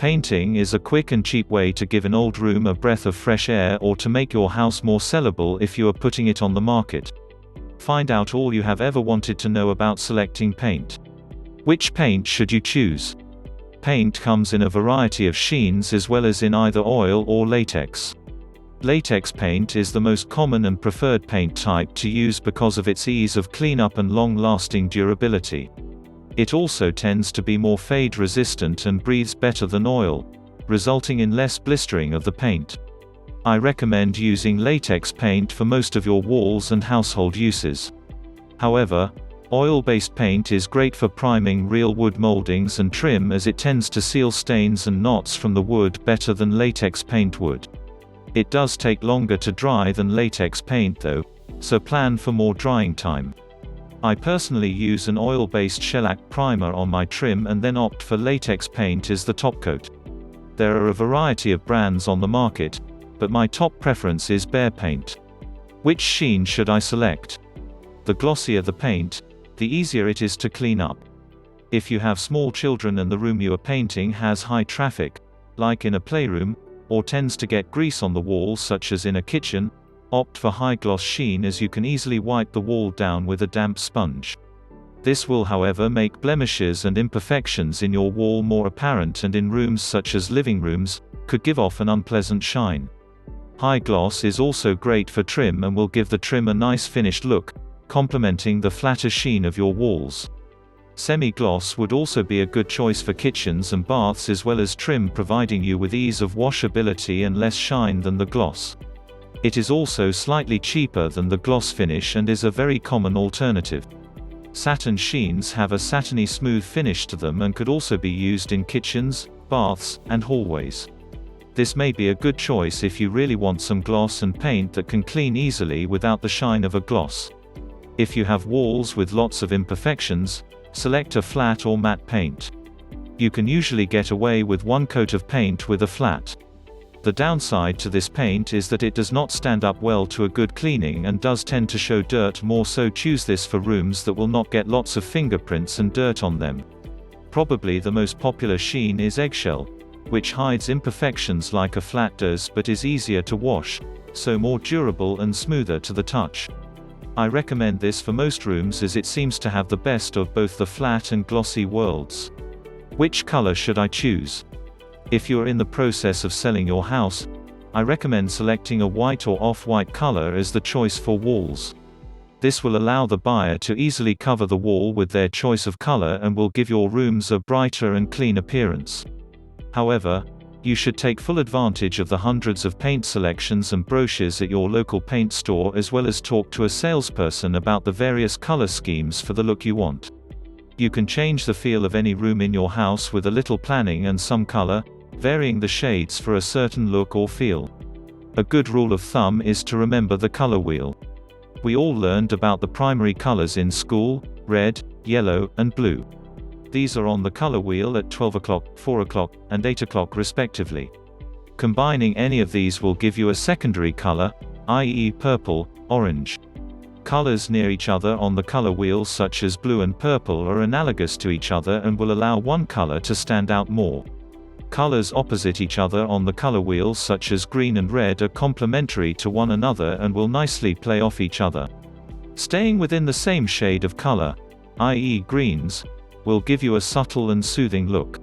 Painting is a quick and cheap way to give an old room a breath of fresh air or to make your house more sellable if you are putting it on the market. Find out all you have ever wanted to know about selecting paint. Which paint should you choose? Paint comes in a variety of sheens as well as in either oil or latex. Latex paint is the most common and preferred paint type to use because of its ease of cleanup and long-lasting durability. It also tends to be more fade-resistant and breathes better than oil, resulting in less blistering of the paint. I recommend using latex paint for most of your walls and household uses. However, oil-based paint is great for priming real wood moldings and trim as it tends to seal stains and knots from the wood better than latex paint would. It does take longer to dry than latex paint though, so plan for more drying time. I personally use an oil-based shellac primer on my trim and then opt for latex paint as the top coat. There are a variety of brands on the market, but my top preference is Behr paint. Which sheen should I select? The glossier the paint, the easier it is to clean up. If you have small children and the room you are painting has high traffic, like in a playroom, or tends to get grease on the walls such as in a kitchen, opt for high-gloss sheen as you can easily wipe the wall down with a damp sponge. This will however make blemishes and imperfections in your wall more apparent and in rooms such as living rooms, could give off an unpleasant shine. High gloss is also great for trim and will give the trim a nice finished look, complementing the flatter sheen of your walls. Semi-gloss would also be a good choice for kitchens and baths as well as trim, providing you with ease of washability and less shine than the gloss. It is also slightly cheaper than the gloss finish and is a very common alternative. Satin sheens have a satiny smooth finish to them and could also be used in kitchens, baths, and hallways. This may be a good choice if you really want some gloss and paint that can clean easily without the shine of a gloss. If you have walls with lots of imperfections, select a flat or matte paint. You can usually get away with one coat of paint with a flat. The downside to this paint is that it does not stand up well to a good cleaning and does tend to show dirt more, so choose this for rooms that will not get lots of fingerprints and dirt on them. Probably the most popular sheen is eggshell, which hides imperfections like a flat does but is easier to wash, so more durable and smoother to the touch. I recommend this for most rooms as it seems to have the best of both the flat and glossy worlds. Which color should I choose? If you are in the process of selling your house, I recommend selecting a white or off-white color as the choice for walls. This will allow the buyer to easily cover the wall with their choice of color and will give your rooms a brighter and clean appearance. However, you should take full advantage of the hundreds of paint selections and brochures at your local paint store as well as talk to a salesperson about the various color schemes for the look you want. You can change the feel of any room in your house with a little planning and some color, varying the shades for a certain look or feel. A good rule of thumb is to remember the color wheel. We all learned about the primary colors in school: red, yellow, and blue. These are on the color wheel at 12 o'clock, 4 o'clock, and 8 o'clock respectively. Combining any of these will give you a secondary color, i.e. purple, orange. Colors near each other on the color wheel such as blue and purple are analogous to each other and will allow one color to stand out more. Colors opposite each other on the color wheel such as green and red are complementary to one another and will nicely play off each other. Staying within the same shade of color, i.e. greens, will give you a subtle and soothing look.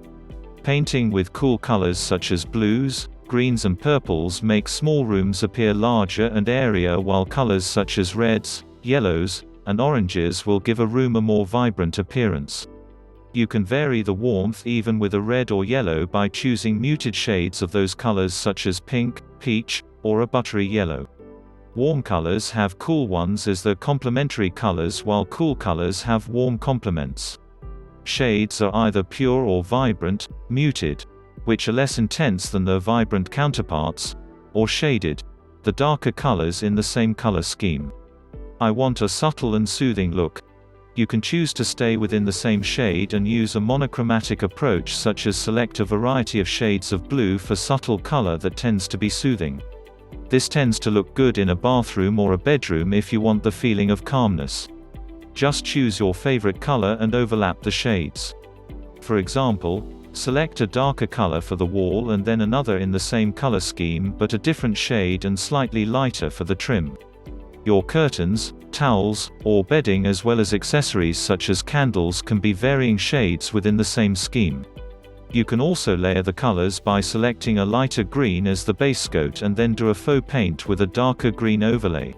Painting with cool colors such as blues, greens and purples makes small rooms appear larger and airier, while colors such as reds, yellows, and oranges will give a room a more vibrant appearance. You can vary the warmth even with a red or yellow by choosing muted shades of those colors such as pink, peach, or a buttery yellow. Warm colors have cool ones as their complementary colors, while cool colors have warm complements. Shades are either pure or vibrant, muted, which are less intense than their vibrant counterparts, or shaded, the darker colors in the same color scheme. I want a subtle and soothing look. You can choose to stay within the same shade and use a monochromatic approach such as select a variety of shades of blue for subtle color that tends to be soothing. This tends to look good in a bathroom or a bedroom if you want the feeling of calmness. Just choose your favorite color and overlap the shades. For example, Select a darker color for the wall and then another in the same color scheme but a different shade and slightly lighter for the trim. Your curtains, towels, or bedding as well as accessories such as candles can be varying shades within the same scheme. You can also layer the colors by selecting a lighter green as the base coat and then do a faux paint with a darker green overlay.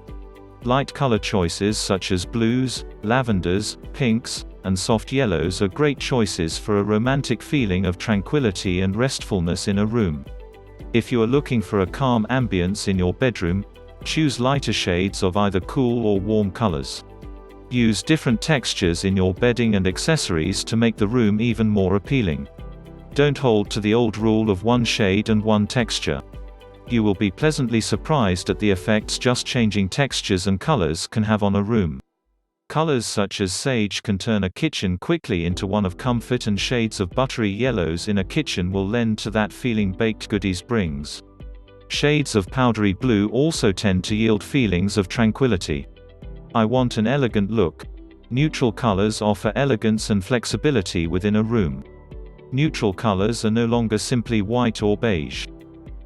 Light color choices such as blues, lavenders, pinks, and soft yellows are great choices for a romantic feeling of tranquility and restfulness in a room. If you are looking for a calm ambience in your bedroom, choose lighter shades of either cool or warm colors. Use different textures in your bedding and accessories to make the room even more appealing. Don't hold to the old rule of one shade and one texture. You will be pleasantly surprised at the effects just changing textures and colors can have on a room. Colors such as sage can turn a kitchen quickly into one of comfort, and shades of buttery yellows in a kitchen will lend to that feeling baked goodies brings. Shades of powdery blue also tend to yield feelings of tranquility. I want an elegant look. Neutral colors offer elegance and flexibility within a room. Neutral colors are no longer simply white or beige.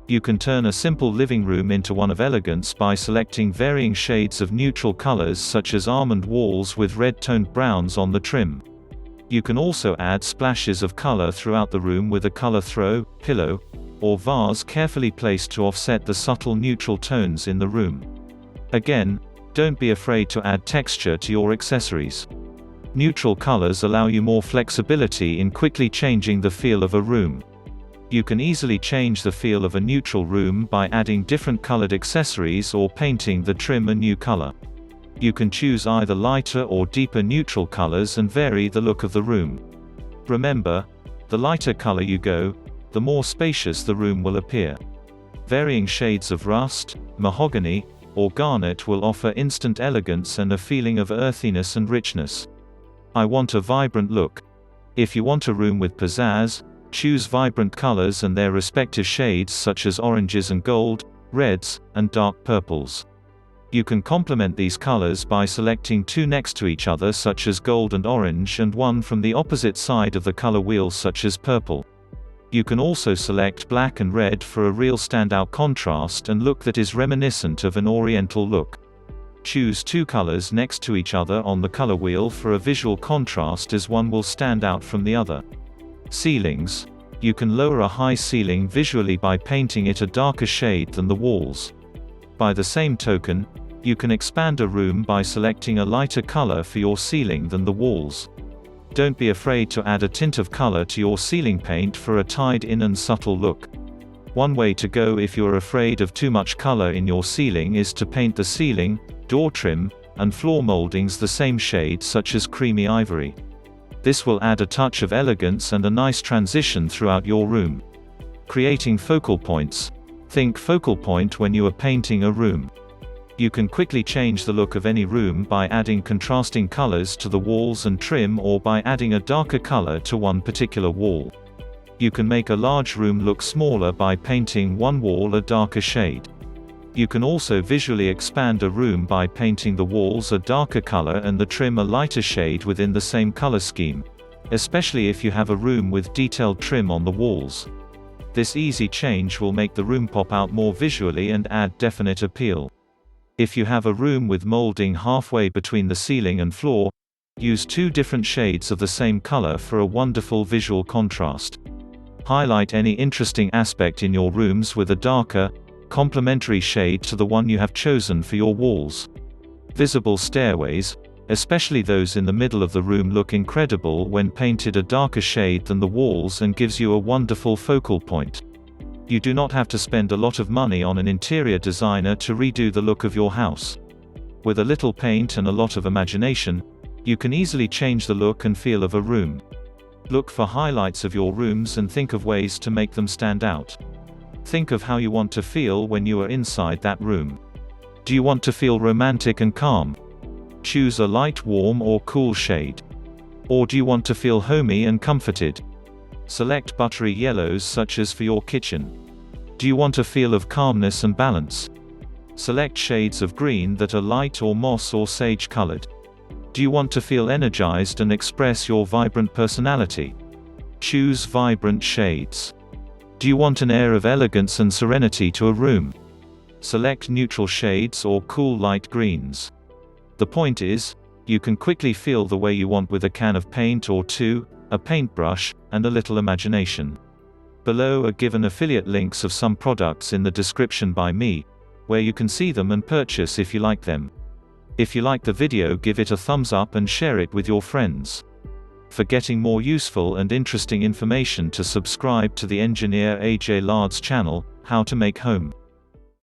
You can turn a simple living room into one of elegance by selecting varying shades of neutral colors such as almond walls with red-toned browns on the trim. You can also add splashes of color throughout the room with a color throw, pillow, or vase carefully placed to offset the subtle neutral tones in the room. Again, don't be afraid to add texture to your accessories. Neutral colors allow you more flexibility in quickly changing the feel of a room. You can easily change the feel of a neutral room by adding different colored accessories or painting the trim a new color. You can choose either lighter or deeper neutral colors and vary the look of the room. Remember, the lighter color you go, the more spacious the room will appear. Varying shades of rust, mahogany, or garnet will offer instant elegance and a feeling of earthiness and richness. I want a vibrant look. If you want a room with pizzazz, choose vibrant colors and their respective shades such as oranges and gold, reds, and dark purples. You can complement these colors by selecting two next to each other such as gold and orange, and one from the opposite side of the color wheel such as purple. You can also select black and red for a real standout contrast and look that is reminiscent of an oriental look. Choose two colors next to each other on the color wheel for a visual contrast, as one will stand out from the other. Ceilings. You can lower a high ceiling visually by painting it a darker shade than the walls. By the same token, you can expand a room by selecting a lighter color for your ceiling than the walls. Don't be afraid to add a tint of color to your ceiling paint for a tied-in and subtle look. One way to go if you're afraid of too much color in your ceiling is to paint the ceiling, door trim, and floor moldings the same shade such as creamy ivory. This will add a touch of elegance and a nice transition throughout your room. Creating focal points. Think focal point when you are painting a room. You can quickly change the look of any room by adding contrasting colors to the walls and trim, or by adding a darker color to one particular wall. You can make a large room look smaller by painting one wall a darker shade. You can also visually expand a room by painting the walls a darker color and the trim a lighter shade within the same color scheme, especially if you have a room with detailed trim on the walls. This easy change will make the room pop out more visually and add definite appeal. If you have a room with molding halfway between the ceiling and floor, use two different shades of the same color for a wonderful visual contrast. Highlight any interesting aspect in your rooms with a darker, complementary shade to the one you have chosen for your walls. Visible stairways, especially those in the middle of the room, look incredible when painted a darker shade than the walls and gives you a wonderful focal point. You do not have to spend a lot of money on an interior designer to redo the look of your house. With a little paint and a lot of imagination, you can easily change the look and feel of a room. Look for highlights of your rooms and think of ways to make them stand out. Think of how you want to feel when you are inside that room. Do you want to feel romantic and calm? Choose a light warm or cool shade. Or do you want to feel homey and comforted? Select buttery yellows such as for your kitchen. Do you want a feel of calmness and balance? Select shades of green that are light or moss or sage colored. Do you want to feel energized and express your vibrant personality? Choose vibrant shades. Do you want an air of elegance and serenity to a room? Select neutral shades or cool light greens. The point is, you can quickly feel the way you want with a can of paint or two, a paintbrush, and a little imagination. Below are given affiliate links of some products in the description by me, where you can see them and purchase if you like them. If you like the video, give it a thumbs up and share it with your friends. For getting more useful and interesting information, to subscribe to the engineer AJ Lard's channel, How to Make Home.